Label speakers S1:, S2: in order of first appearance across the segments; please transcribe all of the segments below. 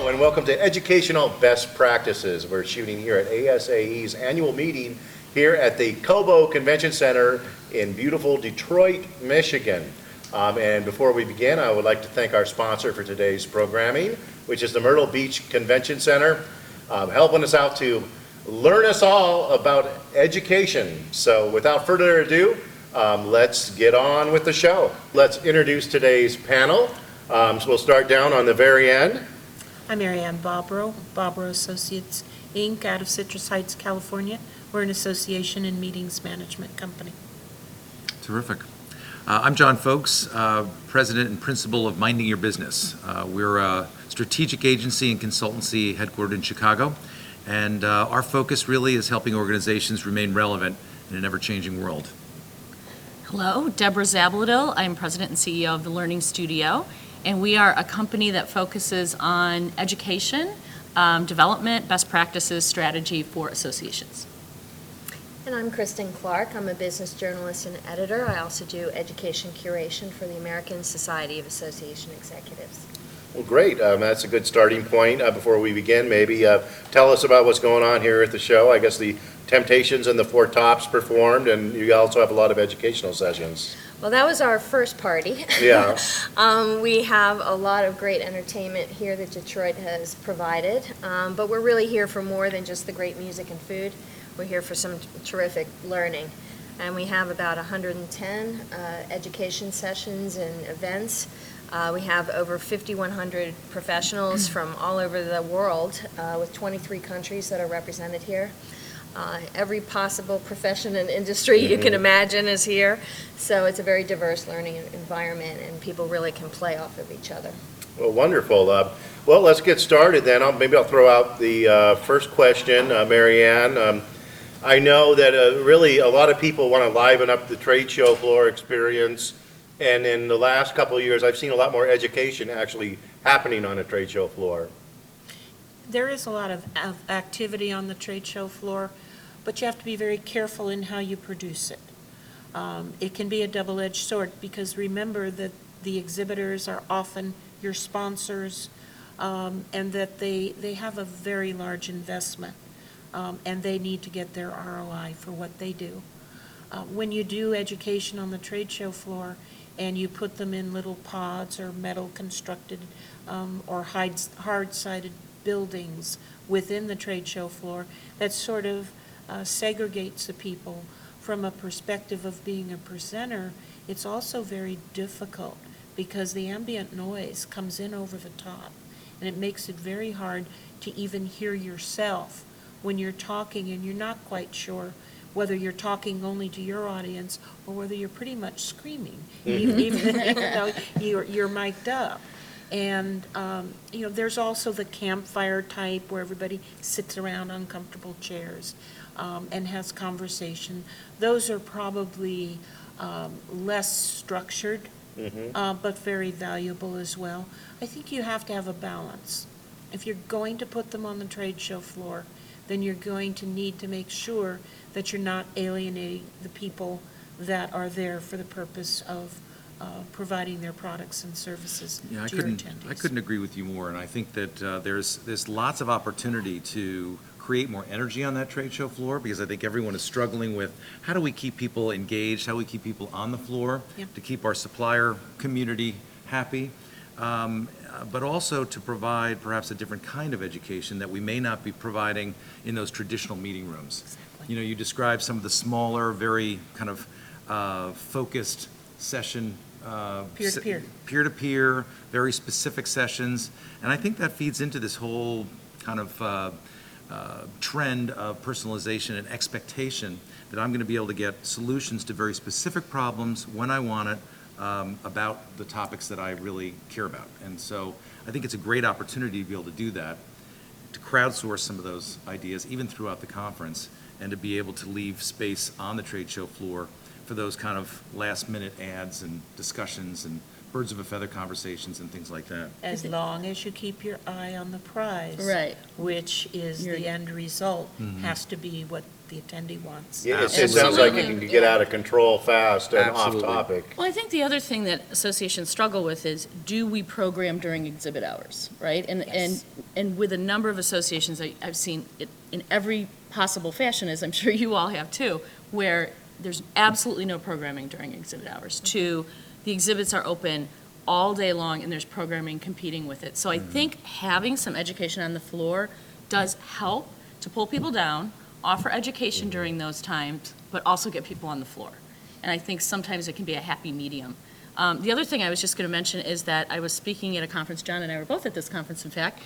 S1: Hello and welcome to Educational Best Practices. We're shooting here at ASAE's annual meeting here at the Cobo Convention Center in beautiful Detroit, Michigan. And before we begin, I would like to thank our sponsor for today's programming, which is the Myrtle Beach Convention Center, helping us out to learn us all about education. So without further ado, let's get on with the show. Let's introduce today's panel. So we'll start down on the very end.
S2: I'm Mary Ann Bobrow Associates, Inc., out of Citrus Heights, California. We're an association and meetings management company.
S3: Terrific. I'm John Folks, President and Principal of Minding Your Business. We're a strategic agency and consultancy headquartered in Chicago, and our focus really is helping organizations remain relevant in an ever-changing world.
S4: Hello, Deborah Zabladil. I'm President and CEO of the Learning Studio, and we are a company that focuses on education, development, best practices, strategy for associations.
S5: And I'm Kristen Clark. I'm a business journalist and editor. I also do education curation for the American Society of Association Executives.
S1: Well, great. That's a good starting point. Before we begin, maybe tell us about what's going on here at the show. I guess the Temptations and the Four Tops performed, and you also have a lot of educational sessions.
S5: Well, that was our first party.
S1: Yeah.
S5: We have a lot of great entertainment here that Detroit has provided, but we're really here for more than just the great music and food. We're here for some terrific learning, and we have about 110 education sessions and events. We have over 5,100 professionals from all over the world with 23 countries that are represented here. Every possible profession and industry you can imagine is here. So it's a very diverse learning environment, and people really can play off of each other.
S1: Well, wonderful. Well, let's get started then. Maybe I'll throw out the first question, Mary Ann. I know that really a lot of people want to liven up the trade show floor experience, and in the last couple of years I've seen a lot more education actually happening on a trade show floor.
S2: There is a lot of activity on the trade show floor, but you have to be very careful in how you produce it. It can be a double-edged sword because remember that the exhibitors are often your sponsors, and that they have a very large investment, and they need to get their ROI for what they do. When you do education on the trade show floor and you put them in little pods or metal constructed or hard-sided buildings within the trade show floor, that sort of segregates the people from a perspective of being a presenter. It's also very difficult because the ambient noise comes in over the top, and it makes it very hard to even hear yourself when you're talking and you're not quite sure whether you're talking only to your audience or whether you're pretty much screaming, even though you're mic'd up. And, there's also the campfire type where everybody sits around on comfortable chairs and has conversation. Those are probably less structured, but very valuable as well. I think you have to have a balance. If you're going to put them on the trade show floor, then you're going to need to make sure that you're not alienating the people that are there for the purpose of providing their products and services to your attendees.
S3: I couldn't agree with you more, and I think that there's lots of opportunity to create more energy on that trade show floor, because I think everyone is struggling with how do we keep people engaged, how do we keep people on the floor, to keep our supplier community happy, but also to provide perhaps a different kind of education that we may not be providing in those traditional meeting rooms. Exactly. You described some of the smaller, very kind of focused session, peer-to-peer, very specific sessions, and I think that feeds into this whole kind of trend of personalization and expectation that I'm going to be able to get solutions to very specific problems when I want it, about the topics that I really care about. And so I think it's a great opportunity to be able to do that, to crowdsource some of those ideas even throughout the conference, and to be able to leave space on the trade show floor for those kind of last-minute ads and discussions and birds of a feather conversations and things like that.
S2: As long as you keep your eye on the prize.
S4: Right.
S2: Which is
S4: You're-
S2: the end result, has to be what the attendee wants.
S1: Yeah, it sounds like it
S4: Absolutely.
S1: can get out of control fast and off
S3: Absolutely.
S1: topic.
S4: Well, I think the other thing that associations struggle with is, do we program during exhibit hours, right? And with a number of associations, I've seen it in every possible fashion, as I'm sure you all have too, where there's absolutely no programming during exhibit hours. To, the exhibits are open all day long and there's programming competing with it. So I think having some education on the floor does help to pull people down, offer education during those times, but also get people on the floor. And I think sometimes it can be a happy medium. The other thing I was just going to mention is that I was speaking at a conference, John and I were both at this conference, in fact,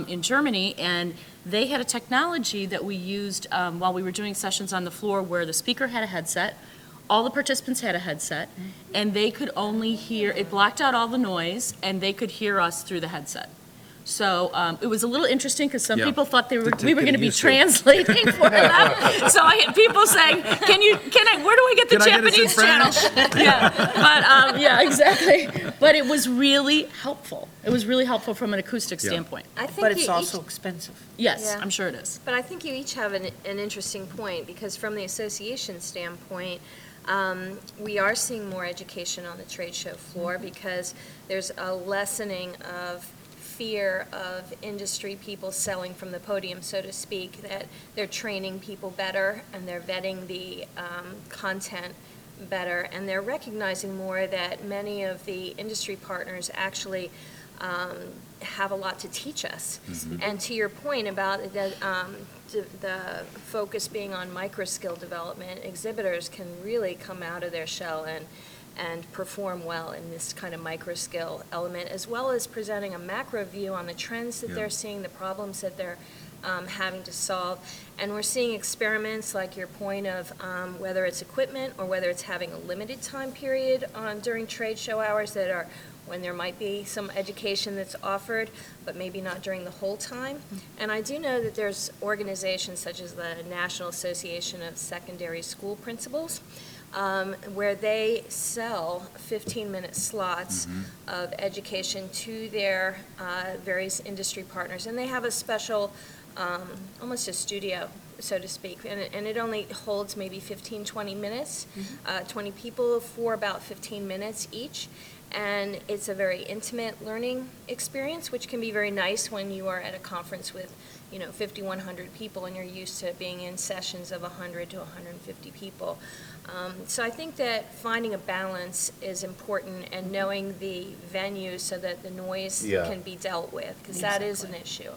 S4: in Germany, and they had a technology that we used while we were doing sessions on the floor where the speaker had a headset, all the participants had a headset, and they could only hear, it blocked out all the noise, and they could hear us through the headset. So it was a little interesting because some
S3: Yeah.
S4: people thought we were
S3: To
S4: going
S3: get
S4: to be
S3: used to.
S4: translating for them. So I had people saying, where do I get the
S3: Can I get this in
S4: Japanese channel? Yeah, but, yeah, exactly. But it was really helpful. It was really helpful from an acoustic
S3: Yeah.
S4: standpoint.
S5: I think
S2: But it's
S5: you
S2: also
S5: each-
S2: expensive.
S4: Yes,
S5: Yeah.
S4: I'm sure it is.
S5: But I think you each have an interesting point, because from the association standpoint, we are seeing more education on the trade show floor because there's a lessening of fear of industry people selling from the podium, so to speak, that they're training people better and they're vetting the content better, and they're recognizing more that many of the industry partners actually have a lot to teach us. And to your point about the focus being on micro skill development, exhibitors can really come out of their shell and perform well in this kind of micro skill element, as well as presenting a macro view on the trends that
S3: Yeah.
S5: they're seeing, the problems that they're having to solve. And we're seeing experiments like your point of whether it's equipment or whether it's having a limited time period during trade show hours that are when there might be some education that's offered, but maybe not during the whole time. And I do know that there's organizations such as the National Association of Secondary School Principals, where they sell 15-minute slots of education to their various industry partners. And they have a special, almost a studio, so to speak, and it only holds maybe 15, 20 minutes, 20 people for about 15 minutes each. And it's a very intimate learning experience, which can be very nice when you are at a conference with, 5,100 people and you're used to being in sessions of 100 to 150 people. So I think that finding a balance is important, and knowing the venue so that the noise
S1: Yeah.
S5: can be dealt with, because that is an issue.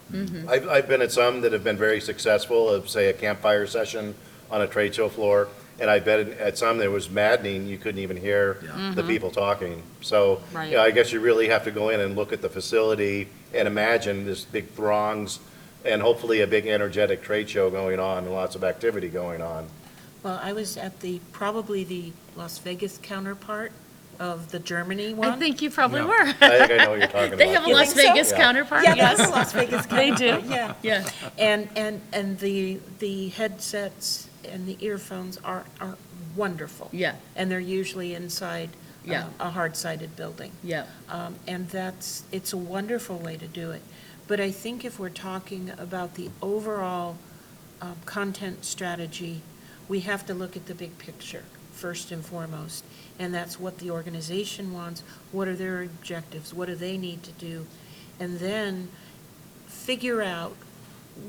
S1: I've been at some that have been very successful, of say a campfire session on a trade show floor, and I've been at some that was maddening, you couldn't even hear the people talking. So,
S4: Right.
S1: I guess you really have to go in and look at the facility and imagine this big throngs and hopefully a big energetic trade show going on and lots of activity going on.
S2: Well, I was at probably the Las Vegas counterpart of the Germany one.
S4: I think you probably
S3: Yeah.
S4: were.
S1: I think I know what you're talking about.
S4: They have a
S2: You
S4: Las
S2: think so?
S4: Vegas
S1: Yeah.
S4: counterpart,
S2: Yeah,
S4: yes.
S2: that's a Las Vegas
S4: They do.
S2: counterpart, yeah.
S4: Yeah.
S2: And the headsets and the earphones are wonderful.
S4: Yeah.
S2: And they're usually inside
S4: Yeah.
S2: a hard-sided building.
S4: Yeah.
S2: And it's a wonderful way to do it. But I think if we're talking about the overall content strategy, we have to look at the big picture first and foremost. And that's what the organization wants, what are their objectives, what do they need to do? And then figure out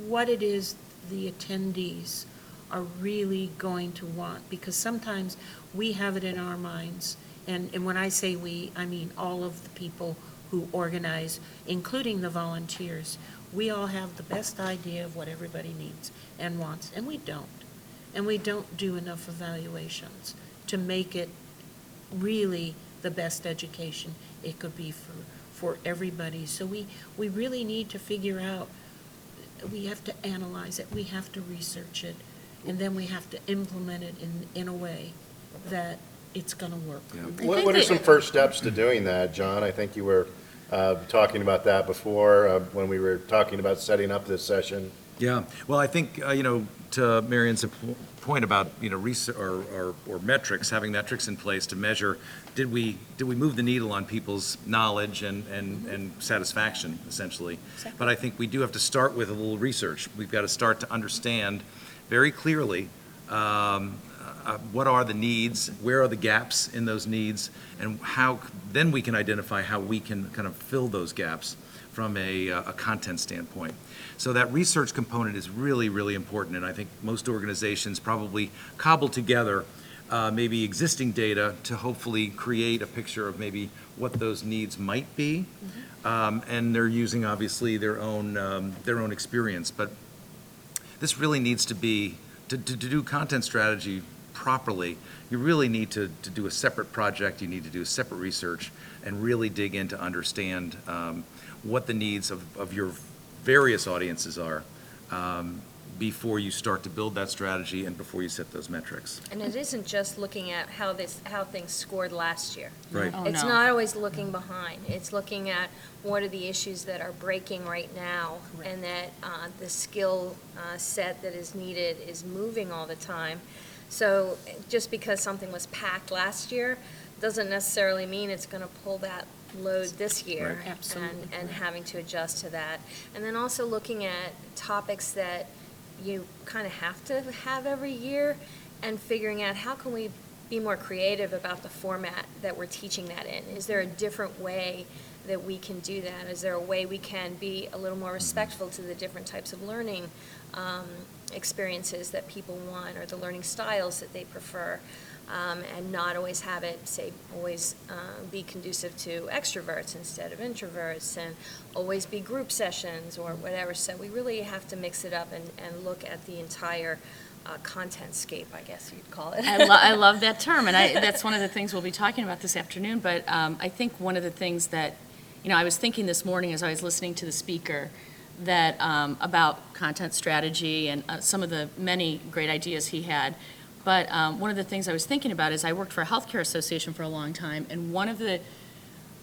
S2: what it is the attendees are really going to want. Because sometimes we have it in our minds, and when I say we, I mean all of the people who organize, including the volunteers. We all have the best idea of what everybody needs and wants, and we don't. And we don't do enough evaluations to make it really the best education it could be for everybody. So we really need to figure out, we have to analyze it, we have to research it, and then we have to implement it in a way that it's going to work.
S1: What are some first steps to doing that, John? I think you were talking about that before when we were talking about setting up this session.
S3: Yeah, well, I think, to Marion's point about, research or metrics, having metrics in place to measure, did we move the needle on people's knowledge and satisfaction, essentially? But I think we do have to start with a little research. We've got to start to understand very clearly what are the needs, where are the gaps in those needs, and how then we can identify how we can kind of fill those gaps from a content standpoint. So that research component is really, really important, and I think most organizations probably cobble together maybe existing data to hopefully create a picture of maybe what those needs might be, and they're using obviously their own experience. But this really needs to be to do content strategy properly. You really need to do a separate project. You need to do a separate research and really dig in to understand what the needs of your various audiences are before you start to build that strategy and before you set those metrics.
S5: And it isn't just looking at how things scored last year.
S3: Right.
S4: Oh,
S5: It's
S4: no.
S5: not always looking behind. It's looking at what are the issues that are breaking right now, and that the skill set that is needed is moving all the time. So just because something was packed last year doesn't necessarily mean it's going to pull that load this year.
S2: Right. Absolutely.
S5: And having to adjust to that. And then also looking at topics that you kind of have to have every year and figuring out how can we be more creative about the format that we're teaching that in. Is there a different way that we can do that? Is there a way we can be a little more respectful to the different types of learning experiences that people want, or the learning styles that they prefer, and not always have it, say, always be conducive to extroverts instead of introverts, and always be group sessions or whatever. So we really have to mix it up and look at the entire content scape, I guess you'd call it.
S4: I love that term, and that's one of the things we'll be talking about this afternoon. But I think one of the things that, I was thinking this morning as I was listening to the speaker, that about content strategy and some of the many great ideas he had. But one of the things I was thinking about is I worked for a healthcare association for a long time, and one of the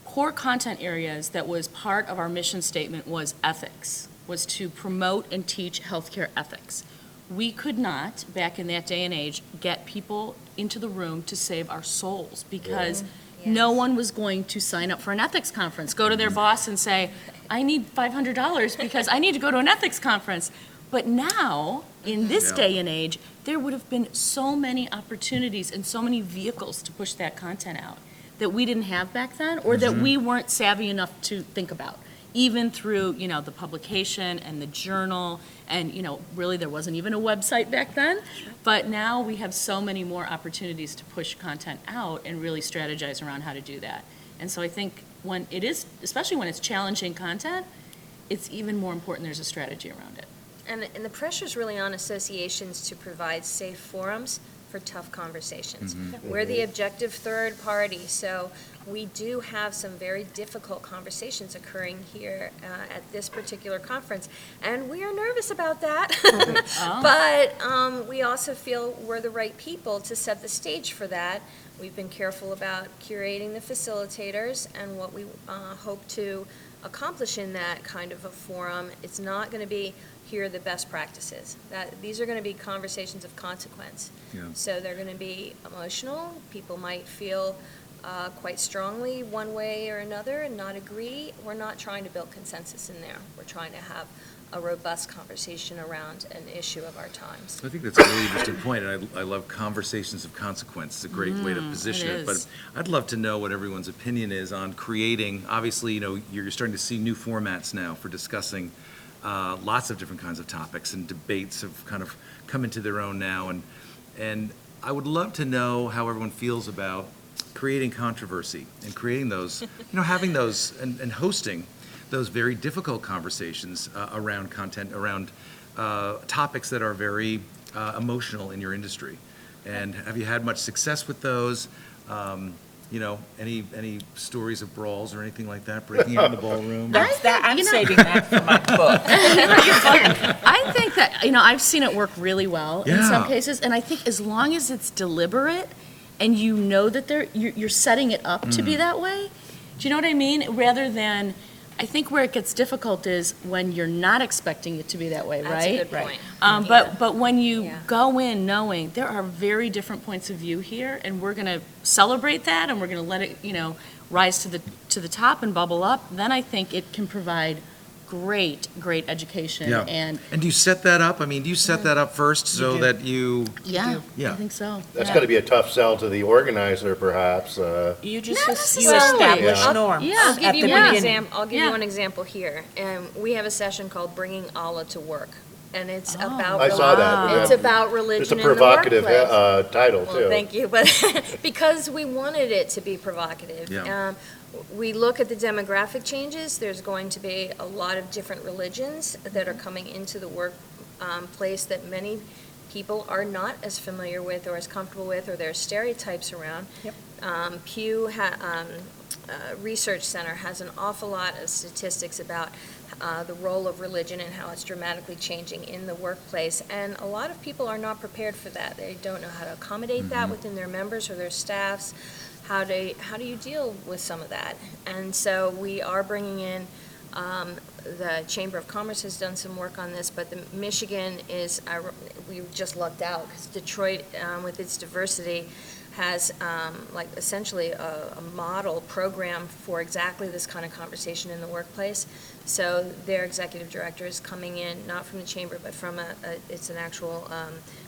S4: core content areas that was part of our mission statement was ethics, was to promote and teach healthcare ethics. We could not, back in that day and age, get people into the room to save our souls because no
S5: Yes.
S4: one was going to sign up for an ethics conference, go to their boss and say, I need $500 because I need to go to an ethics conference. But now, in this
S3: Yeah.
S4: day and age, there would have been so many opportunities and so many vehicles to push that content out that we didn't have back then, or that we weren't savvy enough to think about, even through, the publication and the journal, and, really there wasn't even a website back then. But now we have so many more opportunities to push content out and really strategize around how to do that. And so I think when it is, especially when it's challenging content, it's even more important there's a strategy around it.
S5: And the pressure's really on associations to provide safe forums for tough conversations. We're the objective third party, so we do have some very difficult conversations occurring here at this particular conference, and we are nervous about that. But we also feel we're the right people to set the stage for that. We've been careful about curating the facilitators and what we hope to accomplish in that kind of a forum. It's not going to be, here are the best practices. These are going to be conversations of consequence.
S3: Yeah.
S5: So they're going to be emotional. People might feel quite strongly one way or another and not agree. We're not trying to build consensus in there. We're trying to have a robust conversation around an issue of our times.
S3: I think that's a really interesting point, and I love conversations of consequence. It's a great way to position
S4: it
S3: it. But
S4: is.
S3: I'd love to know what everyone's opinion is on creating, obviously, you're starting to see new formats now for discussing lots of different kinds of topics, and debates have kind of come into their own now. And I would love to know how everyone feels about creating controversy and creating those, having those and hosting those very difficult conversations around content, around topics that are very emotional in your industry. And have you had much success with those? Any stories of brawls or anything like that, breaking out in the ballroom?
S2: I'm saving that for my book.
S4: I think that, I've seen it work really well in some
S3: Yeah.
S4: cases, and I think as long as it's deliberate and you know that you're setting it up to be that way, do you know what I mean? Rather than I think where it gets difficult is when you're not expecting it to be that way, right?
S5: That's a good point.
S4: But when you
S5: Yeah.
S4: go in knowing there are very different points of view here, and we're going to celebrate that, and we're going to let it, rise to the top and bubble up, then I think it can provide great education
S3: Yeah.
S4: and.
S3: And do you set that up? I mean, do you set that up first so
S2: do.
S3: that you,
S4: Yeah,
S3: Yeah.
S4: I think so.
S1: That's
S4: yeah.
S1: gotta be a tough sell to the organizer, perhaps.
S2: You
S5: Not
S2: you
S5: necessarily.
S2: establish
S1: Yeah.
S2: norms
S4: Yeah.
S5: I'll
S2: at
S5: give
S2: the
S5: you one
S2: beginning.
S5: I'll give
S4: Yeah.
S5: you one example here. We have a session called Bringing Allah to Work, and it's
S4: Oh.
S5: about
S1: I saw that.
S5: it's about religion
S1: It's a
S5: in
S1: provocative
S5: the workplace.
S1: title, too.
S5: Well, thank you, but because we wanted it to be provocative.
S3: Yeah.
S5: We look at the demographic changes, there's going to be a lot of different religions that are coming into the workplace that many people are not as familiar with or as comfortable with, or there are stereotypes around.
S2: Yep.
S5: Pew Research Center has an awful lot of statistics about the role of religion and how it's dramatically changing in the workplace. And a lot of people are not prepared for that. They don't know how to accommodate that within their members or their staffs. How do you deal with some of that? And so we are bringing in, the Chamber of Commerce has done some work on this, but the Michigan is, we just lucked out because Detroit, with its diversity, has like essentially a model program for exactly this kind of conversation in the workplace. So their executive director is coming in, not from the chamber, but from it's an actual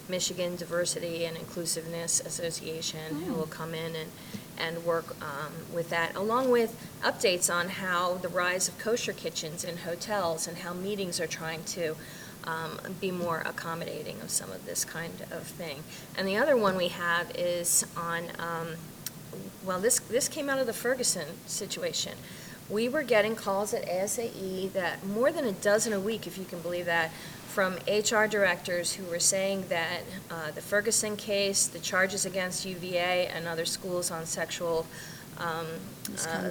S5: Michigan Diversity and Inclusiveness Association who will come in and work with that, along with updates on how the rise of kosher kitchens in hotels and how meetings are trying to be more accommodating of some of this kind of thing. And the other one we have is on, well, this came out of the Ferguson situation. We were getting calls at ASAE that more than a dozen a week, if you can believe that, from HR directors who were saying that the Ferguson case, the charges against UVA and other schools on sexual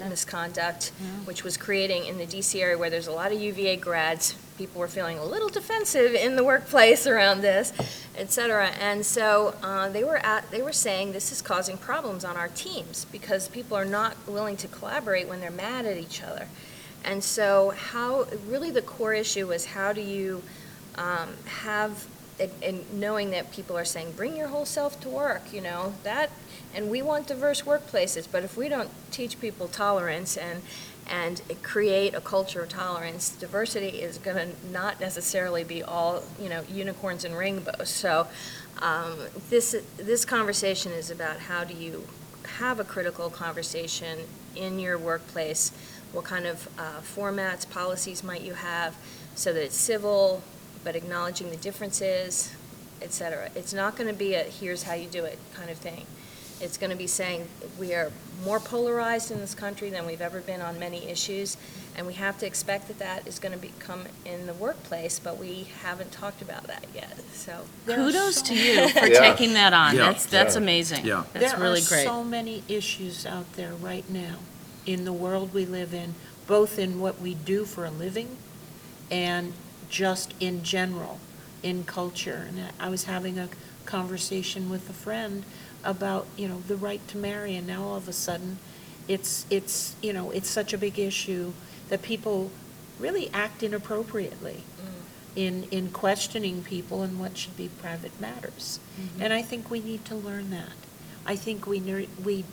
S5: misconduct, which was creating in the DC area where there's a lot of UVA grads, people were feeling a little defensive in the workplace around this, et cetera. And so they were saying this is causing problems on our teams because people are not willing to collaborate when they're mad at each other. And so really the core issue is how do you and knowing that people are saying, bring your whole self to work, and we want diverse workplaces, but if we don't teach people tolerance and create a culture of tolerance, diversity is going to not necessarily be all, unicorns and rainbows. So this conversation is about how do you have a critical conversation in your workplace, what kind of formats, policies might you have, so that it's civil, but acknowledging the differences, et cetera. It's not going to be a here's how you do it kind of thing. It's going to be saying we are more polarized in this country than we've ever been on many issues, and we have to expect that is going to become in the workplace, but we haven't talked about that yet, so.
S4: Kudos to you for
S1: Yeah.
S4: taking that on.
S3: Yeah.
S4: That's
S1: Yeah.
S4: amazing.
S3: Yeah.
S4: That's really
S2: There are
S4: great.
S2: so many issues out there right now in the world we live in, both in what we do for a living and just in general, in culture. And I was having a conversation with a friend about, the right to marry, and now all of a sudden, it's such a big issue that people really act inappropriately in questioning people and what should be private matters. And I think we need to learn that. I think we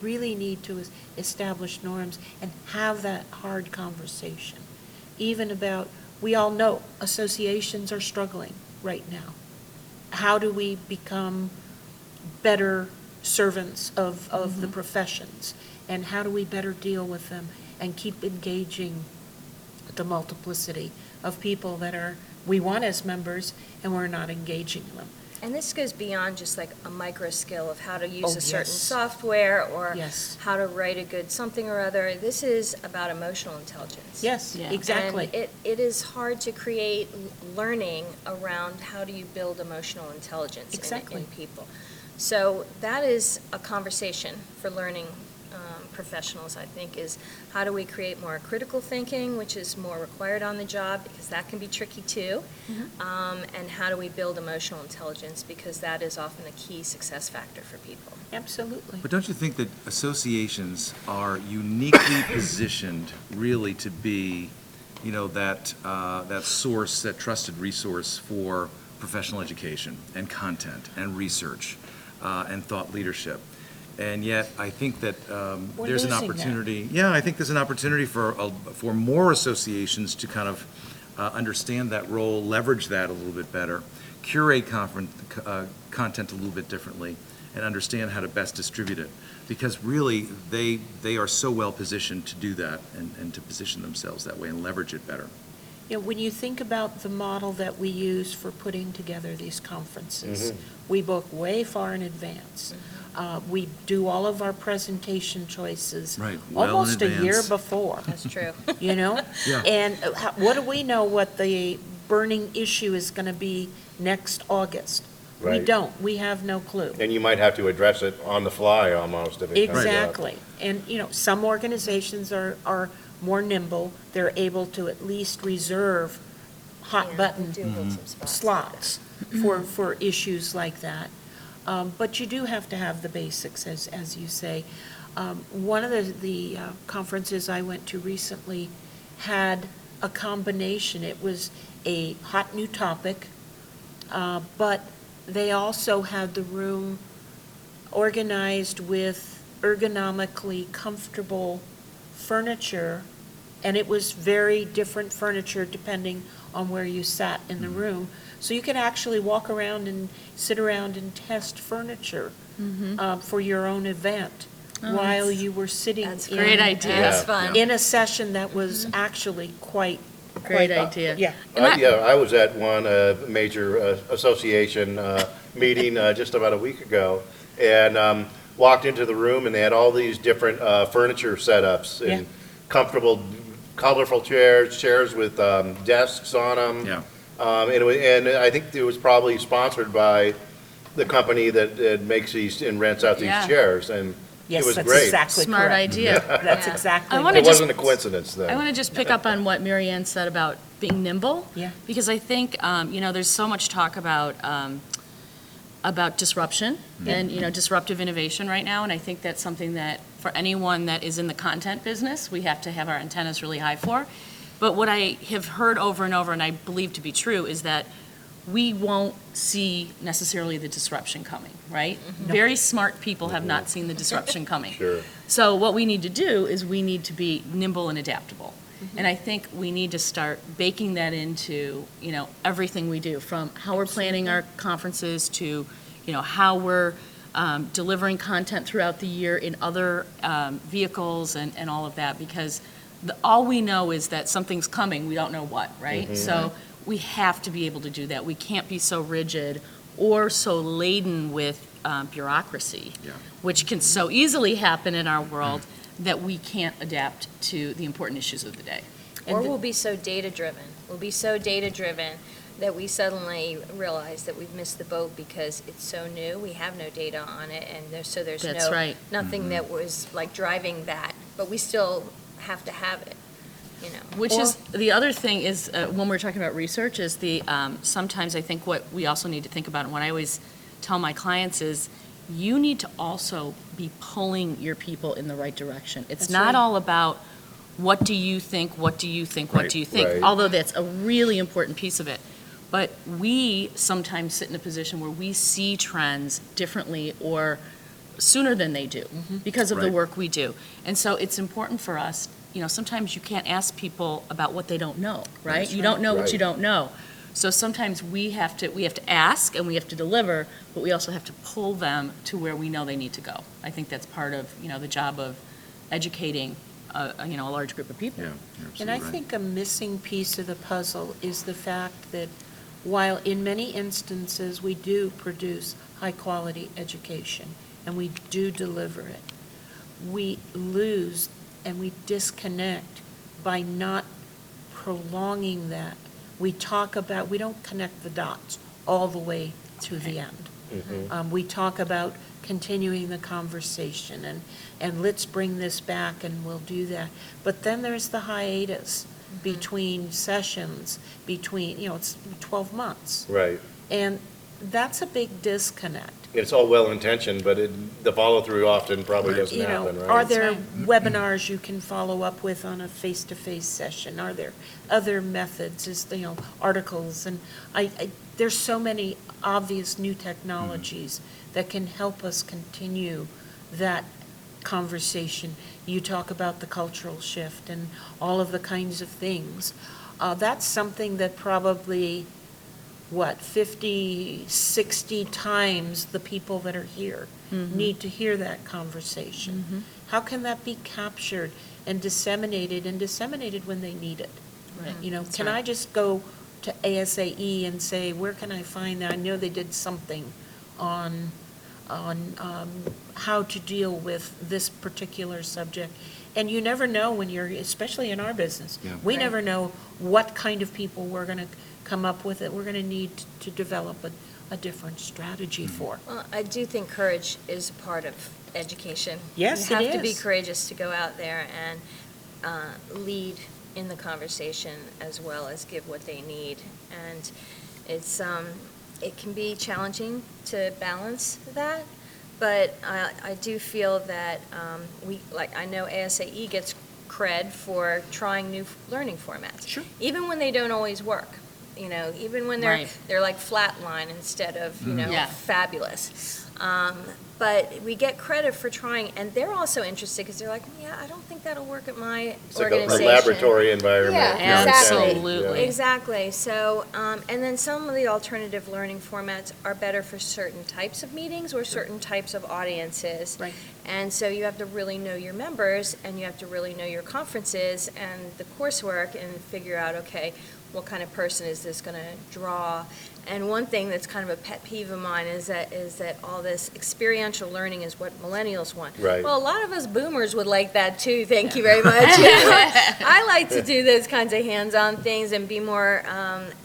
S2: really need to establish norms and have that hard conversation, even about, we all know associations are struggling right now. How do we become better servants of the professions? And how do we better deal with them and keep engaging the multiplicity of people that we want as members and we're not engaging them?
S5: And this goes beyond just like a micro skill of how to use
S2: Oh,
S5: a certain
S2: yes.
S5: software or
S2: Yes.
S5: how to write a good something or other. This is about emotional intelligence.
S2: Yes,
S4: Yeah.
S2: exactly.
S5: And it is hard to create learning around how do you build emotional intelligence
S2: Exactly.
S5: in people. So that is a conversation for learning professionals, I think, is how do we create more critical thinking, which is more required on the job, because that can be tricky too. And how do we build emotional intelligence, because that is often a key success factor for people.
S2: Absolutely.
S3: But don't you think that associations are uniquely positioned really to be that source, that trusted resource for professional education and content and research and thought leadership. And yet, I think that
S2: We're
S3: there's an
S2: losing that.
S3: opportunity. Yeah, I think there's an opportunity for more associations to kind of understand that role, leverage that a little bit better, curate content a little bit differently, and understand how to best distribute it. Because really, they are so well positioned to do that and to position themselves that way and leverage it better.
S2: You know, when you think about the model that we use for putting together these conferences, we book way far in advance. We do all of our presentation choices
S3: Right, well in
S2: almost a year
S3: advance.
S2: before,
S5: That's true.
S2: you know?
S3: Yeah.
S2: And what do we know what the burning issue is going to be next August? We
S1: Right.
S2: don't. We have no clue.
S1: And you might have to address it on the fly almost if it comes up.
S2: Exactly. And, you know, some organizations are more nimble. They're able to at least reserve hot
S5: Yeah,
S2: button
S5: we do hold some spots.
S2: slots for issues like that. But you do have to have the basics, as you say. One of the conferences I went to recently had a combination. It was a hot new topic, but they also had the room organized with ergonomically comfortable furniture, and it was very different furniture depending on where you sat in the room. So you could actually walk around and sit around and test furniture for your own event while you were sitting
S5: That's
S2: in.
S4: Great idea.
S5: That's
S1: Yeah.
S5: fun.
S2: In a session that was actually quite.
S4: Great idea.
S2: Yeah.
S1: Yeah, I was at one major association meeting just about a week ago, and walked into the room, and they had all these different furniture setups,
S2: Yeah.
S1: and comfortable, colorful chairs with desks on them.
S3: Yeah.
S1: And I think it was probably sponsored by the company that makes these and rents out these
S4: Yeah.
S1: chairs, and it
S2: Yes,
S1: was
S2: that's
S1: great.
S2: exactly correct.
S4: Smart idea.
S2: That's
S5: Yeah.
S2: exactly.
S4: I
S2: what
S4: wanna
S1: It
S4: just-
S1: wasn't a coincidence then.
S4: I want to just pick up on what Mary Ann said about being nimble.
S2: Yeah.
S4: Because I think, there's so much talk about disruption and, disruptive innovation right now. And I think that's something that for anyone that is in the content business, we have to have our antennas really high for. But what I have heard over and over, and I believe to be true, is that we won't see necessarily the disruption coming, right? Very smart people have not seen the disruption coming.
S1: Sure.
S4: So what we need to do is we need to be nimble and adaptable. And I think we need to start baking that into, everything we do, from how we're planning our conferences to, how we're delivering content throughout the year in other vehicles and all of that, because all we know is that something's coming, we don't know what, right? So we have to be able to do that. We can't be so rigid or so laden with bureaucracy,
S3: Yeah.
S4: which can so easily happen in our world that we can't adapt to the important issues of the day.
S5: Or we'll be so data-driven. We'll be so data-driven that we suddenly realize that we've missed the boat because it's so new. We have no data on it, and there's
S4: That's right.
S5: nothing that was like driving that, but we still have to have it,
S4: Which is, the other thing is, when we're talking about research, is sometimes I think what we also need to think about, and what I always tell my clients is, you need to also be pulling your people in the right direction. It's
S2: That's
S4: not
S2: right.
S4: all about, what do you think, what do you think, what
S3: Right.
S4: do you think?
S1: Right.
S4: Although that's a really important piece of it. But we sometimes sit in a position where we see trends differently or sooner than they do because of the
S3: Right.
S4: work we do. And so it's important for us, sometimes you can't ask people about what they don't know, right?
S2: That's
S4: You don't know what
S1: Right.
S4: you don't know. So sometimes we have to ask and we have to deliver, but we also have to pull them to where we know they need to go. I think that's part of, the job of educating, a large group of people.
S3: Yeah, you're
S2: And I
S3: absolutely right.
S2: think a missing piece of the puzzle is the fact that while in many instances we do produce high-quality education and we do deliver it, we lose and we disconnect by not prolonging that. We don't connect the dots all the way to the end. We talk about continuing the conversation and let's bring this back and we'll do that. But then there's the hiatus between sessions, it's 12 months.
S1: Right.
S2: And that's a big disconnect.
S1: It's all well-intentioned, but the follow-through often probably doesn't
S2: You know,
S1: happen, right?
S2: are there webinars you can follow up with on a face-to-face session? Are there other methods, articles? And there's so many obvious new technologies that can help us continue that conversation. You talk about the cultural shift and all of the kinds of things. That's something that probably, 50, 60 times the people that are here need to hear that conversation. How can that be captured and disseminated when they need it?
S4: Right.
S2: Can I just go to ASAE and say, where can I find that? I know they did something on how to deal with this particular subject. And you never know when you're, especially in our business,
S3: Yeah.
S2: we
S5: Right.
S2: never know what kind of people we're going to come up with that we're going to need to develop a different strategy for.
S5: Well, I do think courage is part of education.
S2: Yes,
S5: You
S2: it
S5: have to be
S2: is.
S5: courageous to go out there and lead in the conversation as well as give what they need. And it can be challenging to balance that, but I do feel that I know ASAE gets cred for trying new learning formats.
S2: Sure.
S5: Even when they don't always work, even when
S4: Right.
S5: they're like flatline instead of,
S4: Yeah.
S5: fabulous. But we get credit for trying, and they're also interested because they're like, yeah, I don't think that'll work at my
S1: It's like a
S5: organization.
S1: laboratory environment.
S5: Yeah,
S1: you
S5: exactly.
S1: understand?
S4: Absolutely.
S5: Exactly. So, and then some of the alternative learning formats are better for certain types of meetings or certain types of audiences.
S2: Right.
S5: And so you have to really know your members, and you have to really know your conferences and the coursework and figure out, okay, what kind of person is this going to draw? And one thing that's kind of a pet peeve of mine is that all this experiential learning is what millennials want.
S1: Right.
S5: Well, a lot of us boomers would like that too. Thank you very much. I like to do those kinds of hands-on things and be more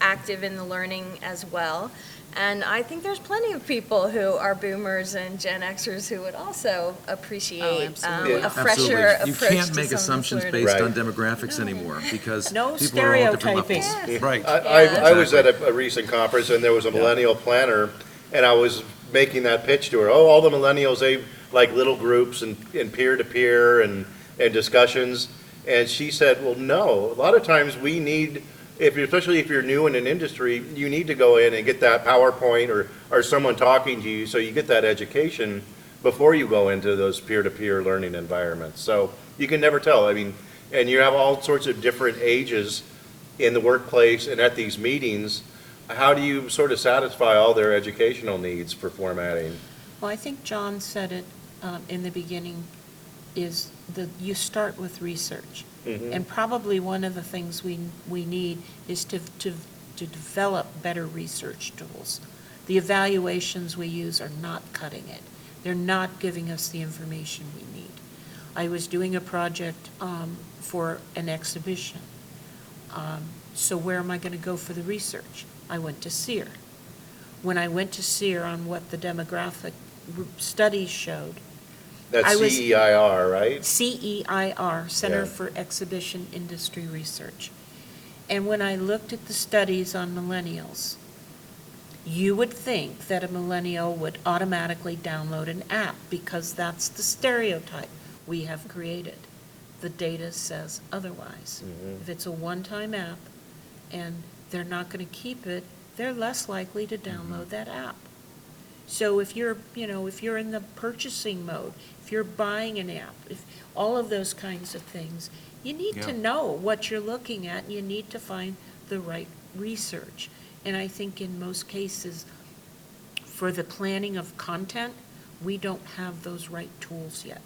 S5: active in the learning as well. And I think there's plenty of people who are boomers and Gen Xers who would also appreciate
S4: absolutely.
S5: a fresher
S3: Absolutely.
S5: approach
S3: You
S5: to
S3: can't make
S5: some of this
S3: assumptions
S5: learning.
S3: based
S1: Right.
S3: on demographics anymore, because
S2: No
S3: people are all different
S2: stereotyping.
S3: levels. Right.
S1: I was at a recent conference, and there was a millennial planner, and I was making that pitch to her. Oh, all the millennials, they like little groups and peer-to-peer and discussions. And she said, well, no, a lot of times we need, especially if you're new in an industry, you need to go in and get that PowerPoint or someone talking to you, so you get that education before you go into those peer-to-peer learning environments. So you can never tell. I mean, and you have all sorts of different ages in the workplace and at these meetings. How do you sort of satisfy all their educational needs for formatting?
S2: Well, I think John said it in the beginning, is that you start with research. And probably one of the things we need is to develop better research tools. The evaluations we use are not cutting it. They're not giving us the information we need. I was doing a project for an exhibition. So where am I going to go for the research? I went to SEER. When I went to SEER on what the demographic studies showed,
S1: That's
S2: I was-
S1: CEIR, right?
S2: CEIR, Center
S1: Yeah.
S2: for Exhibition Industry Research. And when I looked at the studies on millennials, you would think that a millennial would automatically download an app because that's the stereotype we have created. The data says otherwise. If it's a one-time app and they're not going to keep it, they're less likely to download that app. So if you're in the purchasing mode, if you're buying an app, if all of those kinds of things, you need to
S3: Yeah.
S2: know what you're looking at, and you need to find the right research. And I think in most cases, for the planning of content, we don't have those right tools yet.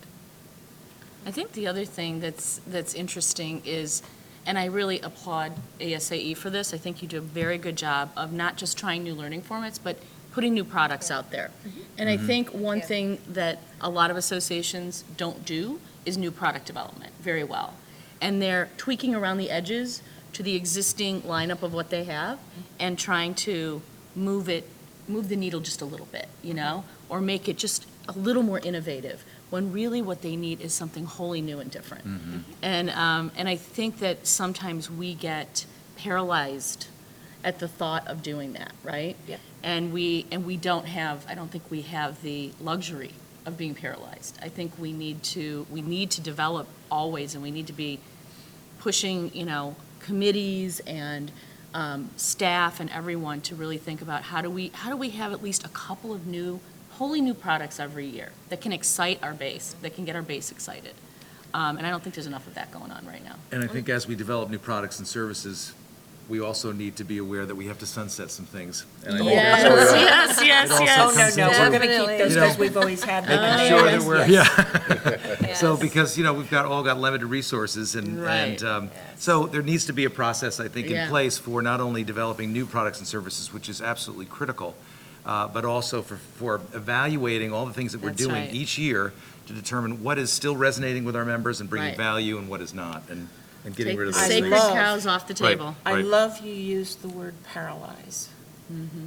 S4: I think the other thing that's interesting is, and I really applaud ASAE for this, I think you do a very good job of not just trying new learning formats, but putting new products out there. And I think one
S5: Yeah.
S4: thing that a lot of associations don't do is new product development very well. And they're tweaking around the edges to the existing lineup of what they have and trying to move the needle just a little bit, or make it just a little more innovative, when really what they need is something wholly new and different. And I think that sometimes we get paralyzed at the thought of doing that, right?
S2: Yep.
S4: And we don't have, I don't think we have the luxury of being paralyzed. I think we need to develop always, and we need to be pushing, committees and staff and everyone to really think about how do we have at least a couple of wholly new products every year that can excite our base, that can get our base excited. And I don't think there's enough of that going on right now.
S3: And I think as we develop new products and services, we also need to be aware that we have to sunset some things. And I think that's where
S4: Yes,
S3: It also
S2: Oh, no,
S3: comes
S2: no,
S3: into-
S2: we're going to keep
S5: Definitely.
S2: those
S3: You know,
S2: because we've always had them.
S3: making
S2: and
S3: sure
S2: they
S3: that
S2: always-
S3: we're,
S2: yes.
S3: yeah. So,
S5: Yes.
S3: because, we've all got limited resources, and
S4: Right.
S3: so there needs to be a process, I think, in
S4: Yeah.
S3: place for not only developing new products and services, which is absolutely critical, but also for evaluating all the things that we're
S4: That's
S3: doing
S4: right.
S3: each year to determine what is still resonating with our members and bringing
S4: Right.
S3: value and what is not, and getting
S4: Take
S3: rid
S4: the
S3: of those
S2: I
S3: things.
S4: sacred
S2: love-
S4: cows off the
S3: Right.
S4: table.
S2: I
S3: Right.
S2: love you use the word paralyze,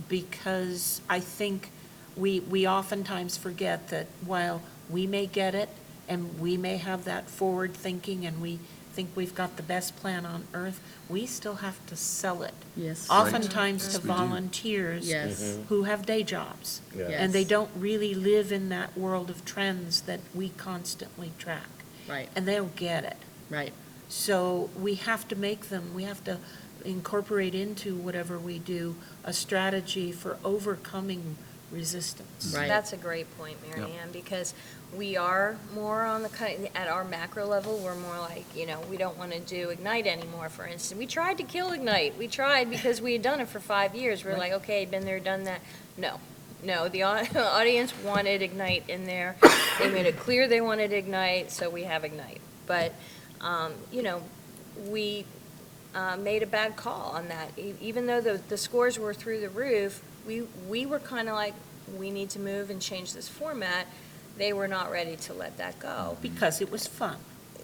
S2: because I think we oftentimes forget that while we may get it, and we may have that forward thinking, and we think we've got the best plan on earth, we still have to sell it.
S4: Yes.
S2: Oftentimes
S3: Yes,
S2: to
S3: we do.
S2: volunteers
S4: Yes.
S2: who have day jobs.
S1: Yeah.
S2: And they
S4: Yes.
S2: don't really live in that world of trends that we constantly track.
S4: Right,
S2: And they don't get it.
S4: right.
S2: So we have to we have to incorporate into whatever we do a strategy for overcoming resistance.
S4: Right.
S5: That's a great point, Mary Ann, because we are more on at our macro level, we're more like, we don't want to do Ignite anymore, for instance. We tried to kill Ignite. We tried because we had done it for 5 years. We're like, okay, been there, done that. No, the audience wanted Ignite in there. They made it clear they wanted Ignite, so we have Ignite. But, we made a bad call on that. Even though the scores were through the roof, we were kind of like, we need to move and change this format. They were not ready to let that go,
S2: Because it was fun.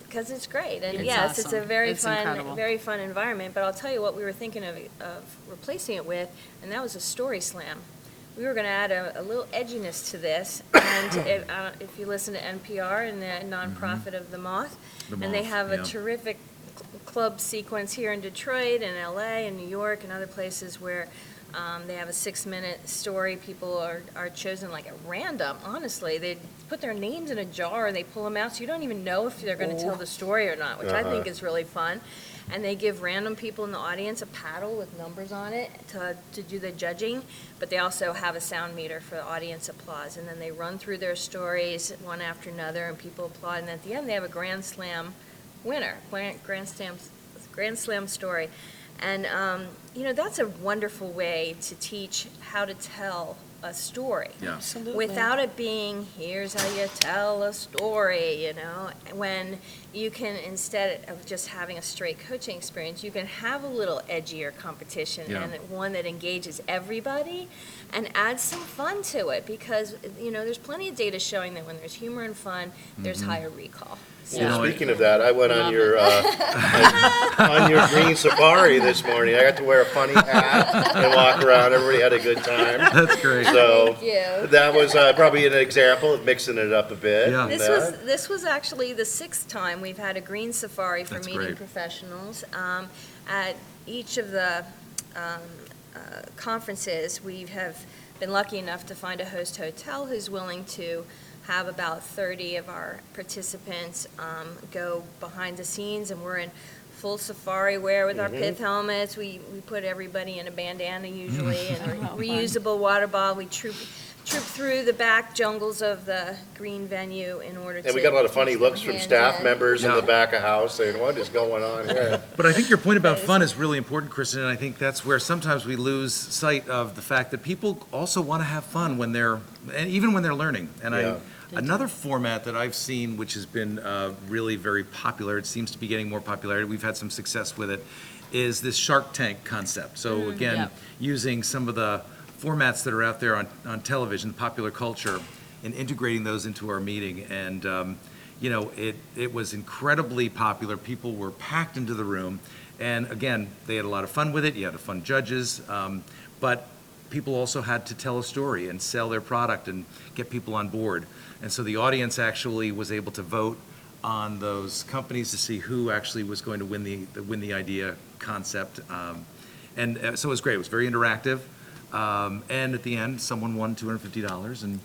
S5: because it's great. And
S4: It's
S5: yes, it's a
S4: awesome.
S5: very
S4: It's
S5: fun,
S4: incredible.
S5: very fun environment. But I'll tell you what we were thinking of replacing it with, and that was a story slam. We were going to add a little edginess to this. And if you listen to NPR and the nonprofit of The Moth,
S3: The
S5: and they
S3: Moth,
S5: have a
S3: yeah.
S5: terrific club sequence here in Detroit and LA and New York and other places where they have a 6-minute story. People are chosen like at random, honestly. They put their names in a jar and they pull them out, so you don't even know if they're going to tell the story or not, which I think is really fun. And they give random people in the audience a paddle with numbers on it to do the judging, but they also have a sound meter for the audience applause. And then they run through their stories one after another, and people applaud. And at the end, they have a Grand Slam winner, Grand Slam story. And, that's a wonderful way to teach how to tell a story.
S3: Yeah.
S2: Absolutely.
S5: Without it being, here's how you tell a story, when you can, instead of just having a straight coaching experience, you can have a little edgier competition
S3: Yeah.
S5: and one that engages everybody and adds some fun to it, because, there's plenty of data showing that when there's humor and fun, there's higher recall.
S1: Well, speaking of that, I went on
S4: Love
S1: your, on your green safari this morning. I got to wear a funny hat and walk around. Everybody had a good time.
S3: That's great.
S1: So
S5: Thank you.
S1: that was probably an example of mixing it up a bit.
S3: Yeah.
S5: This was actually the 6th time we've had a green safari for
S3: That's
S5: meeting
S3: great.
S5: professionals. At each of the conferences, we have been lucky enough to find a host hotel who's willing to have about 30 of our participants go behind the scenes, and we're in full safari wear with our pith helmets. We put everybody in a bandana usually, and a reusable water bottle. We troop through the back jungles of the green venue in order to.
S1: And we got a lot of funny
S5: teach
S1: looks
S5: them
S1: from staff
S5: hands-on.
S1: members in
S3: Yeah.
S1: the back of house saying, what is going on here?
S3: But I think your point about fun is really important, Kristen, and I think that's where sometimes we lose sight of the fact that people also want to have fun when and even when they're learning. And
S1: Yeah.
S3: another format that I've seen, which has been really very popular, it seems to be getting more popularity, we've had some success with it, is this Shark Tank concept. So again,
S4: Yeah.
S3: using some of the formats that are out there on television, popular culture, and integrating those into our meeting. And, it was incredibly popular. People were packed into the room. And again, they had a lot of fun with it. You had fun judges. But people also had to tell a story and sell their product and get people on board. And so the audience actually was able to vote on those companies to see who actually was going to win the idea concept. And so it was great. It was very interactive. And at the end, someone won $250 and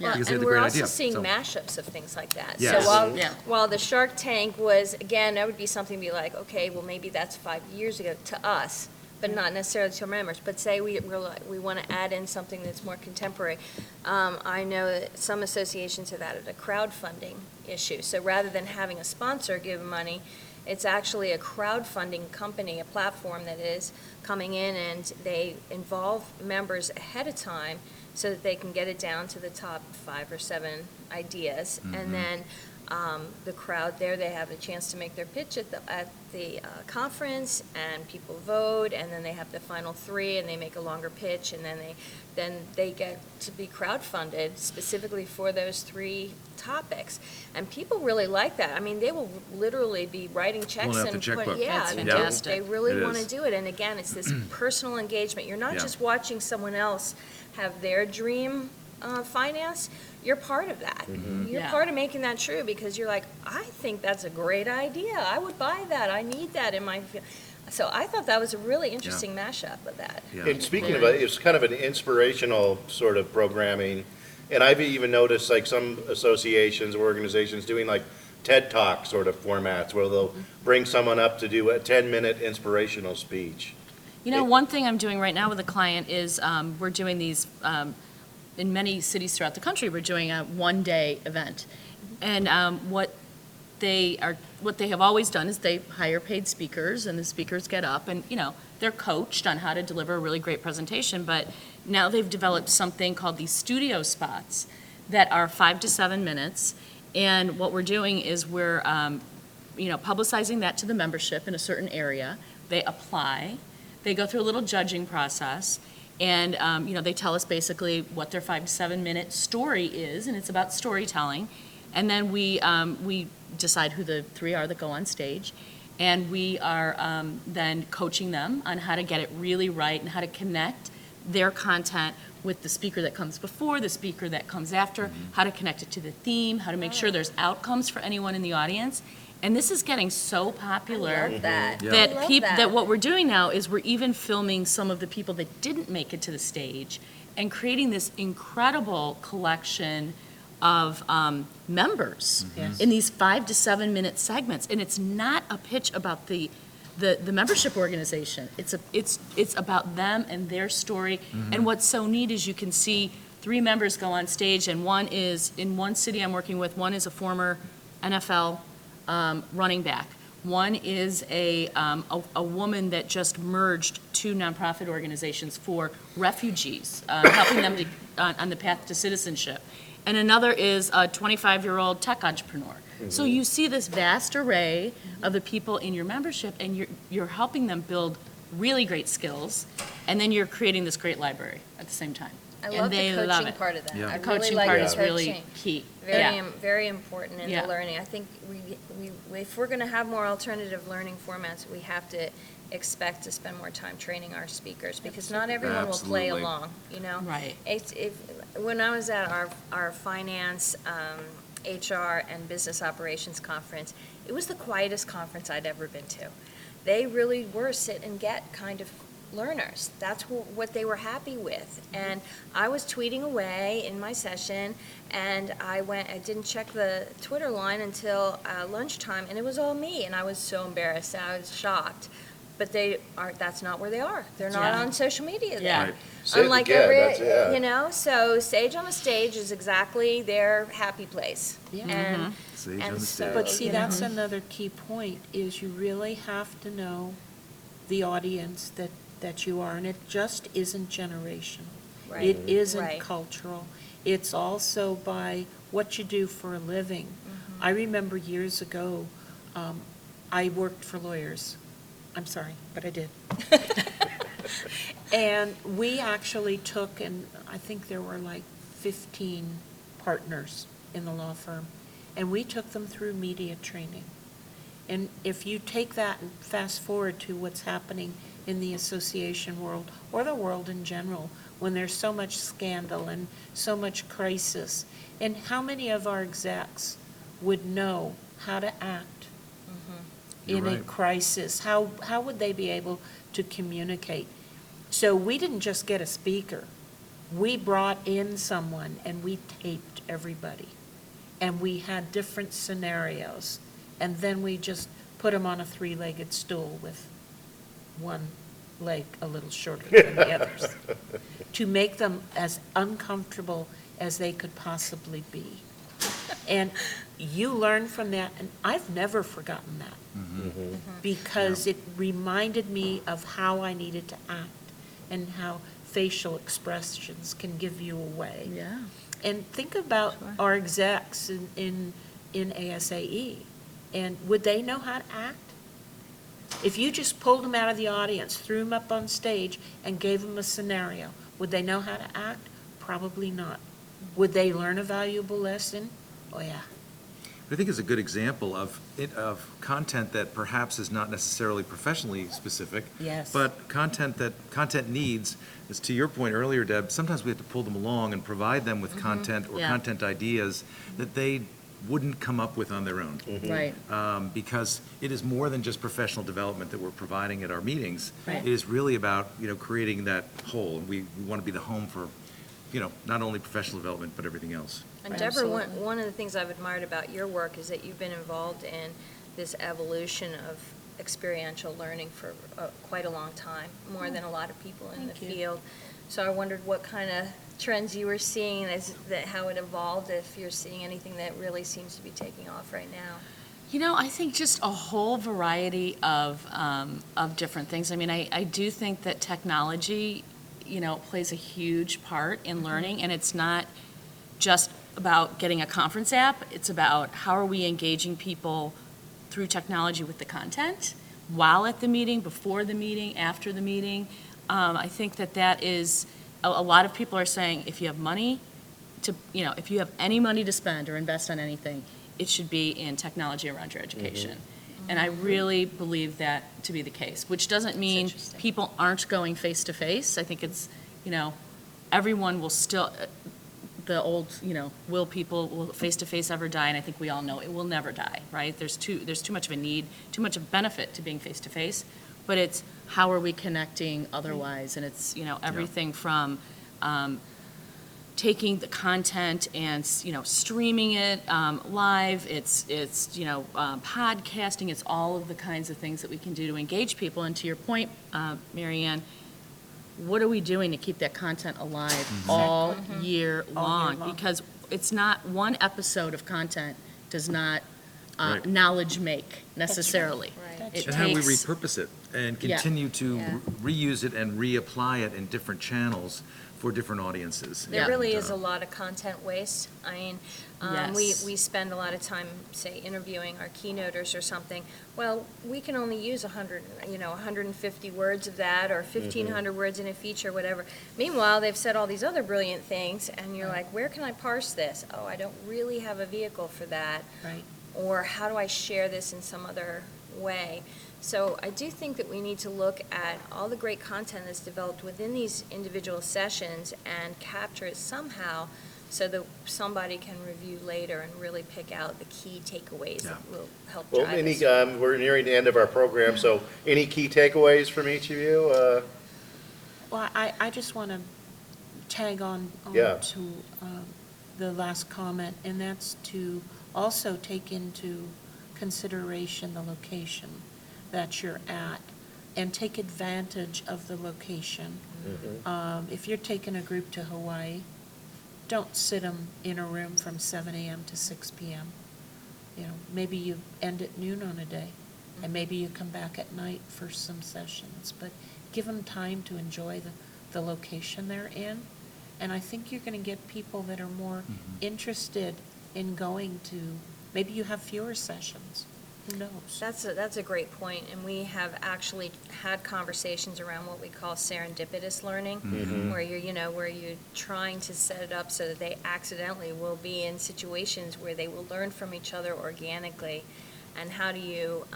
S5: Well,
S3: because they had
S5: and
S3: the
S5: we're
S3: great
S5: also
S3: idea.
S5: seeing
S3: So-
S5: mashups of things like that.
S3: Yes.
S5: So
S4: Yeah.
S5: while the Shark Tank was, again, that would be something to be like, okay, well, maybe that's 5 years ago to us, but not necessarily to our members. But say we want to add in something that's more contemporary. I know that some associations have added a crowdfunding issue. So rather than having a sponsor give money, it's actually a crowdfunding company, a platform that is coming in, and they involve members ahead of time so that they can get it down to the top 5 or 7 ideas. And then the crowd there, they have a chance to make their pitch at the conference, and people vote, and then they have the final 3, and they make a longer pitch, and then they get to be crowdfunded specifically for those 3 topics. And people really like that. I mean, they will literally be writing checks
S3: Pulling out the
S5: and
S3: checkbook.
S4: That's
S5: they
S4: fantastic.
S5: really
S3: It
S5: want to
S3: is.
S5: do it. And again, it's this personal engagement. You're not
S3: Yeah.
S5: just watching someone else have their dream finance. You're part of that. You're
S4: Yeah.
S5: part of making that true, because you're like, I think that's a great idea. I would buy that. I need that in my. So I thought that was a really interesting mashup of that.
S3: Yeah.
S1: And speaking of it, it's kind of an inspirational sort of programming. And I've even noticed like some associations or organizations doing like TED Talk sort of formats where they'll bring someone up to do a 10-minute inspirational speech.
S4: You know, one thing I'm doing right now with a client is we're doing these, in many cities throughout the country, we're doing a one-day event. And what they have always done is they hire paid speakers, and the speakers get up and, they're coached on how to deliver a really great presentation, but now they've developed something called these studio spots that are 5 to 7 minutes. And what we're doing is we're, publicizing that to the membership in a certain area. They apply. They go through a little judging process, and, they tell us basically what their 5 to 7 minute story is, and it's about storytelling. And then we decide who the 3 are that go on stage, and we are then coaching them on how to get it really right and how to connect their content with the speaker that comes before, the speaker that comes after, how to connect it to the theme, how to make sure there's outcomes for anyone in the audience. And this is getting so popular.
S5: I love that.
S3: Yeah.
S5: I
S4: That
S5: love
S4: people,
S5: that.
S4: that what we're doing now is we're even filming some of the people that didn't make it to the stage and creating this incredible collection of members
S2: Yes.
S4: in these 5 to 7 minute segments. And it's not a pitch about the membership organization. It's about them and their story. And what's so neat is you can see 3 members go on stage, and one is, in one city I'm working with, one is a former NFL running back. One is a woman that just merged 2 nonprofit organizations for refugees, helping them on the path to citizenship. And another is a 25-year-old tech entrepreneur. So you see this vast array of the people in your membership, and you're helping them build really great skills, and then you're creating this great library at the same time.
S5: I
S4: And
S5: love the
S4: they love
S5: coaching
S4: it.
S5: part of that.
S3: Yeah.
S5: I
S4: The
S5: really
S4: coaching
S5: like
S4: part
S5: the
S4: is really
S5: coaching.
S4: key.
S5: Very,
S4: Yeah.
S5: very important in
S4: Yeah.
S5: the learning. I think if we're going to have more alternative learning formats, we have to expect to spend more time training our speakers, because not everyone will play
S3: Absolutely.
S5: along,
S4: Right.
S5: When I was at our finance, HR, and business operations conference, it was the quietest conference I'd ever been to. They really were sit and get kind of learners. That's what they were happy with. And I was tweeting away in my session, and I didn't check the Twitter line until lunchtime, and it was all me, and I was so embarrassed. I was shocked. But that's not where they are. They're not
S4: Yeah.
S5: on social media
S4: Yeah.
S5: there.
S3: Right.
S1: Sit and
S5: Unlike
S1: get, that's- yeah.
S5: so Sage on the Stage is exactly their happy place.
S2: Yeah.
S5: And,
S3: Sage
S5: and
S3: on the
S5: so,
S3: stage.
S2: But see,
S5: you know,
S2: that's another key point, is you really have to know the audience that you are, and it just isn't generational.
S5: Right.
S2: It isn't
S5: Right.
S2: cultural. It's also by what you do for a living. I remember years ago, I worked for lawyers. I'm sorry, but I did. And we actually took, and I think there were like 15 partners in the law firm, and we took them through media training. And if you take that and fast forward to what's happening in the association world, or the world in general, when there's so much scandal and so much crisis, and how many of our execs would know how to act in a
S3: right.
S2: crisis? How would they be able to communicate? So we didn't just get a speaker. We brought in someone and we taped everybody. And we had different scenarios. And then we just put them on a three-legged stool with one leg a little shorter than the others to make them as uncomfortable as they could possibly be. And you learn from that, and I've never forgotten that because it reminded me of how I needed to act and how facial expressions can give you away.
S4: Yeah.
S2: And think about
S4: Sure.
S2: our execs in ASAE, and would they know how to act? If you just pulled them out of the audience, threw them up on stage, and gave them a scenario, would they know how to act? Probably not. Would they learn a valuable lesson? Oh, yeah.
S3: I think it's a good example of content that perhaps is not necessarily professionally specific.
S2: Yes.
S3: But content needs, is to your point earlier, Deb, sometimes we have to pull them along and provide them with content or
S4: Yeah.
S3: content ideas that they wouldn't come up with on their own.
S4: Right.
S3: Because it is more than just professional development that we're providing at our meetings.
S4: Right.
S3: It is really about, creating that whole. And we want to be the home for, not only professional development, but everything else.
S5: And Deborah,
S2: Absolutely.
S5: one of the things I've admired about your work is that you've been involved in this evolution of experiential learning for quite a long time, more than a lot of people in the
S2: Thank you.
S5: field. So I wondered what kind of trends you were seeing, how it evolved, if you're seeing anything that really seems to be taking off right now.
S4: I think just a whole variety of different things. I mean, I do think that technology, plays a huge part in learning, and it's not just about getting a conference app. It's about how are we engaging people through technology with the content while at the meeting, before the meeting, after the meeting. I think that is, a lot of people are saying, if you have money if you have any money to spend or invest on anything, it should be in technology around your education. And I really believe that to be the case, which doesn't mean
S5: interesting.
S4: people aren't going face-to-face. I think it's, everyone will still, the old, will face-to-face ever die? And I think we all know it will never die, right? There's too much of a need, too much of benefit to being face-to-face, but it's how are we connecting otherwise? And it's, everything from taking the content and, streaming it live, it's podcasting, it's all of the kinds of things that we can do to engage people. And to your point, Mary Ann, what are we doing to keep that content alive all year long?
S2: long.
S4: Because it's not, one episode of content does not
S3: Right.
S4: knowledge make necessarily.
S5: Right.
S2: That's
S4: It
S3: And how we
S4: takes-
S3: repurpose it and
S4: Yeah.
S3: continue to
S5: Yeah.
S3: reuse it and reapply it in different channels for different audiences.
S5: There
S4: Yeah.
S5: really
S3: And,
S5: is a lot of content waste. I mean,
S4: Yes.
S5: we spend a lot of time, say, interviewing our keynoters or something. Well, we can only use 150 words of that, or 1,500 words in a feature, whatever. Meanwhile, they've said all these other brilliant things, and you're like, where can I parse this? Oh, I don't really have a vehicle for that.
S2: Right.
S5: Or how do I share this in some other way? So I do think that we need to look at all the great content that's developed within these individual sessions and capture it somehow so that somebody can review later and really pick out the key takeaways that
S3: Yeah.
S5: will help
S1: Well,
S5: drive us.
S1: we're nearing the end of our program, so any key takeaways from each of you?
S2: Well, I just want to tag on
S1: Yeah.
S2: to the last comment, and that's to also take into consideration the location that you're at and take advantage of the location. If you're taking a group to Hawaii, don't sit them in a room from 7 a.m. to 6 p.m. Maybe you end at noon on a day, and maybe you come back at night for some sessions, but give them time to enjoy the location they're in. And I think you're going to get people that are more interested in going to, maybe you have fewer sessions, who knows?
S5: That's a great point, and we have actually had conversations around what we call serendipitous learning, where you're trying to set it up so that they accidentally will be in situations where they will learn from each other organically. And how do you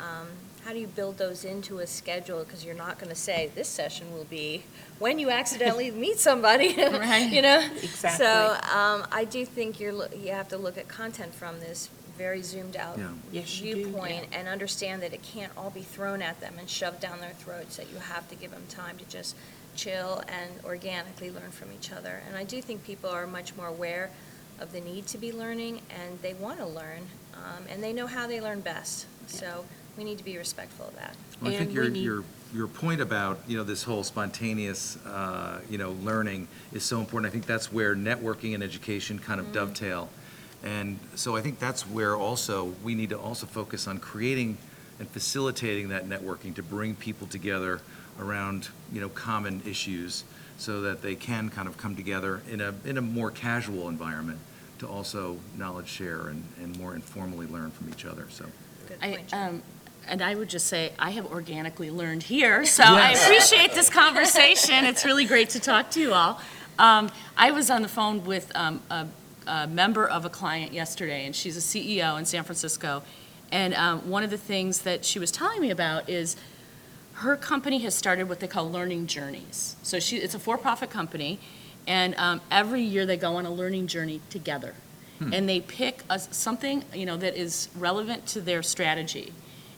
S5: build those into a schedule? Because you're not going to say, this session will be when you accidentally meet somebody,
S4: Right.
S2: Exactly.
S5: So I do think you have to look at content from this very zoomed out
S3: Yeah.
S2: Yes, you do,
S5: viewpoint
S2: yeah.
S5: and understand that it can't all be thrown at them and shoved down their throats, that you have to give them time to just chill and organically learn from each other. And I do think people are much more aware of the need to be learning, and they want to learn, and they know how they learn best. So we need to be respectful of that.
S3: Well, I think
S2: And we need-
S3: your point about, this whole spontaneous, learning is so important. I think that's where networking and education kind of dovetail. And so I think that's where also, we need to also focus on creating and facilitating that networking to bring people together around, common issues so that they can kind of come together in a more casual environment to also knowledge share and more informally learn from each other, so.
S5: Good point, Jen.
S4: And I would just say, I have organically learned here, so I appreciate this conversation. It's really great to talk to you all. I was on the phone with a member of a client yesterday, and she's a CEO in San Francisco. And one of the things that she was telling me about is her company has started what they call learning journeys. So it's a for-profit company, and every year they go on a learning journey together. And they pick something, that is relevant to their strategy.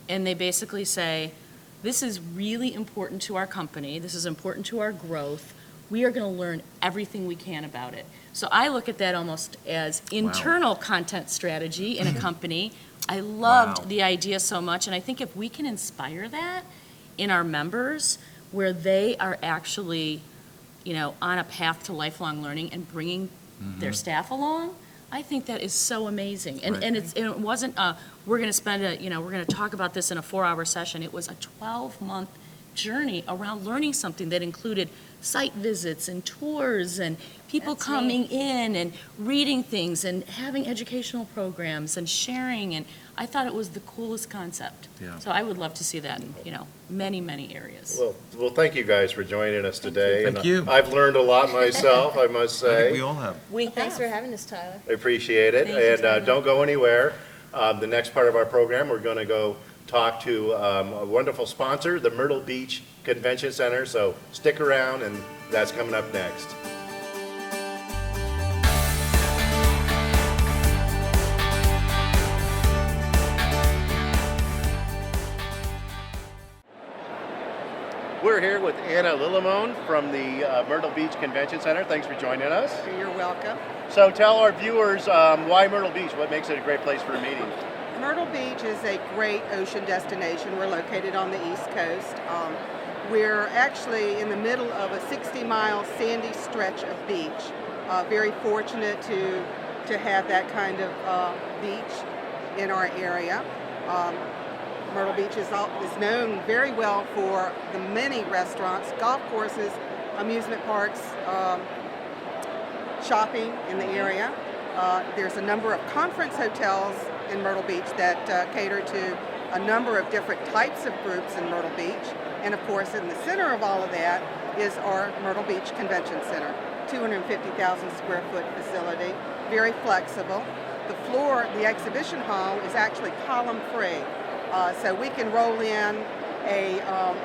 S4: And they basically say, this is really important to our company, this is important to our growth, we are going to learn everything we can about it. So I look at that almost as internal content strategy in a company. I loved
S3: Wow.
S4: the idea so much, and I think if we can inspire that in our members, where they are actually, on a path to lifelong learning and bringing their staff along, I think that is so amazing. And,
S3: Right.
S4: and it wasn't, we're going to spend we're going to talk about this in a 4-hour session. It was a 12-month journey around learning something that included site visits and tours and people
S5: That's
S4: coming
S5: neat.
S4: in and reading things and having educational programs and sharing. And I thought it was the coolest concept.
S3: Yeah.
S4: So I would love to see that in, many, many areas.
S1: Well, thank you guys for joining us today.
S3: Thank you.
S1: And I've learned a lot myself, I must
S3: I think we
S1: say.
S3: all have.
S5: Thanks for having us, Tyler.
S1: I appreciate it.
S5: Thank you,
S1: And
S5: Tyler.
S1: don't go anywhere. The next part of our program, we're going to go talk to a wonderful sponsor, the Myrtle Beach Convention Center. So stick around, and that's coming up next. We're here with Anna Lillimone from the Myrtle Beach Convention Center. Thanks for joining us.
S6: You're welcome.
S1: So tell our viewers why Myrtle Beach, what makes it a great place for a meeting?
S6: Myrtle Beach is a great ocean destination. We're located on the East Coast. We're actually in the middle of a 60-mile sandy stretch of beach. Very fortunate to have that kind of beach in our area. Myrtle Beach is known very well for the many restaurants, golf courses, amusement parks, shopping in the area. There's a number of conference hotels in Myrtle Beach that cater to a number of different types of groups in Myrtle Beach. And of course, in the center of all of that is our Myrtle Beach Convention Center, 250,000 square foot facility, very flexible. The floor, the exhibition hall, is actually column free. So we can roll in a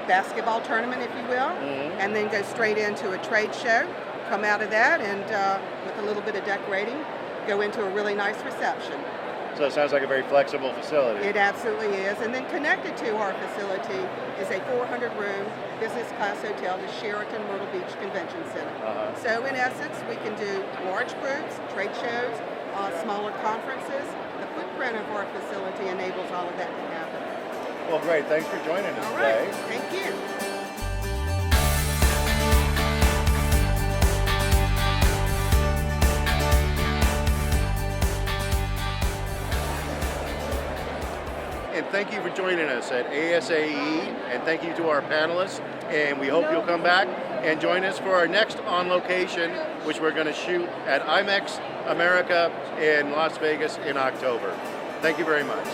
S6: basketball tournament, if you will, and then go straight into a trade show, come out of that, and with a little bit of decorating, go into a really nice reception.
S1: So it sounds like a very flexible facility.
S6: It absolutely is. And then connected to our facility is a 400-room business class hotel, the Sheraton Myrtle Beach Convention Center. So in essence, we can do large groups, trade shows, smaller conferences. The footprint of our facility enables all of that to happen.
S1: Well, great. Thanks for joining us
S6: All right,
S1: today.
S6: thank you.
S1: And thank you for joining us at ASAE, and thank you to our panelists, and we hope you'll come back and join us for our next on location, which we're going to shoot at IMEX America in Las Vegas in October. Thank you very much.